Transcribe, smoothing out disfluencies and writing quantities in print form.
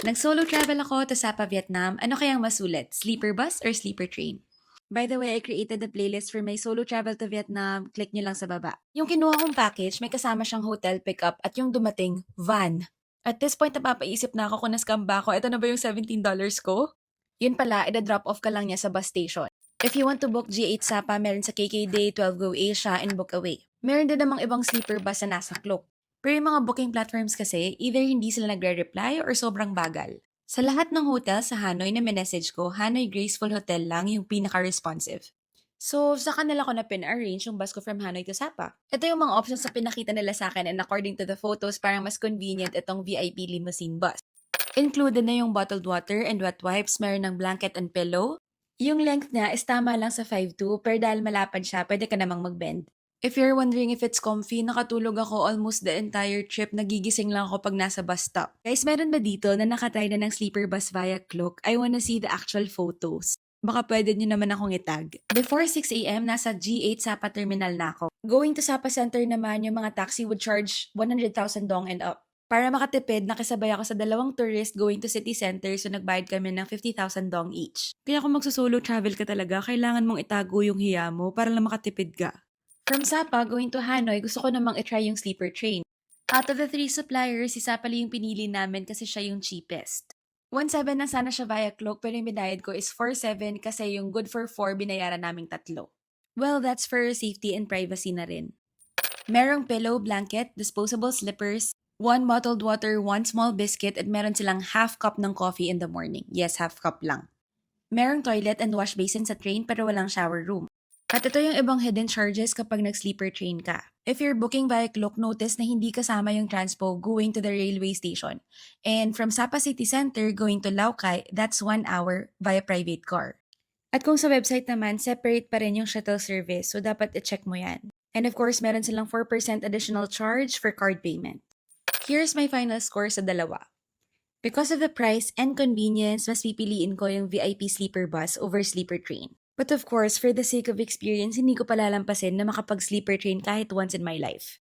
Nag-solo travel ako to Sapa, Vietnam. Ano kayang masulit? Sleeper bus or sleeper train? By the way, I created the playlist for my solo travel to Vietnam. Click nyo lang sa baba. Yung kinuha kong package, may kasama siyang hotel pickup at yung dumating, van. At this point, napapaisip na ako kung na-scam ba ako. Ito na ba yung $17 ko? Yun pala, ida-drop off ka lang niya sa bus station. If you want to book G8 Sapa, meron sa KKday, 12 Go Asia, and Book Away. Meron din namang ibang sleeper bus na nasa Klook. Pero yung mga booking platforms kasi, either hindi sila nagre-reply or sobrang bagal. Sa lahat ng hotel sa Hanoi na minessage ko, Hanoi Graceful Hotel lang yung pinaka-responsive. So, sa kanila ko na pin-arrange yung bus ko from Hanoi to Sapa. Ito yung mga options na pinakita nila sa akin and according to the photos, parang mas convenient itong VIP limousine bus. Included na yung bottled water and wet wipes, meron ng blanket and pillow. Yung length niya is tama lang sa 5'2", pero dahil malapad siya, pwede ka namang mag-bend. If you're wondering if it's comfy, nakatulog ako almost the entire trip. Nagigising lang ako pag nasa bus stop. Guys, meron ba dito na nakatry na ng sleeper bus via Klook? I wanna see the actual photos. Baka pwede nyo naman akong itag. Before 6 a.m., nasa G8 Sapa Terminal na ako. Going to Sapa Center naman, yung mga taxi would charge 100,000 dong and up. Para makatipid, nakisabay ako sa dalawang tourist going to city center so nagbayad kami ng 50,000 dong each. Kaya kung magsusolo travel ka talaga, kailangan mong itago yung hiya mo para lang makatipid ka. From Sapa, going to Hanoi, gusto ko namang itry yung sleeper train. Out of the 3 suppliers, si Sapa lang yung pinili namin kasi siya yung cheapest. 1.7 na sana siya via Klook pero yung binayad ko is 4.7 kasi yung good for 4 binayaran naming 3. Well, that's for safety and privacy na rin. Merong pillow, blanket, disposable slippers, 1 bottled water, 1 small biscuit, at meron silang half cup ng coffee in the morning. Yes, half cup lang. Merong toilet and wash basin sa train pero walang shower room. At ito yung ibang hidden charges kapag nag-sleeper train ka. If you're booking via Klook, notice na hindi kasama yung transpo going to the railway station. And from Sapa City Center going to Laucai, that's 1 hour via private car. At kung sa website naman, separate pa rin yung shuttle service, so dapat i-check mo yan. And of course, meron silang 4% additional charge for card payment. Here's my final score sa dalawa. Because of the price and convenience, mas pipiliin ko yung VIP sleeper bus over sleeper train. But of course, for the sake of experience, hindi ko palalampasin na makapag-sleeper train kahit once in my life.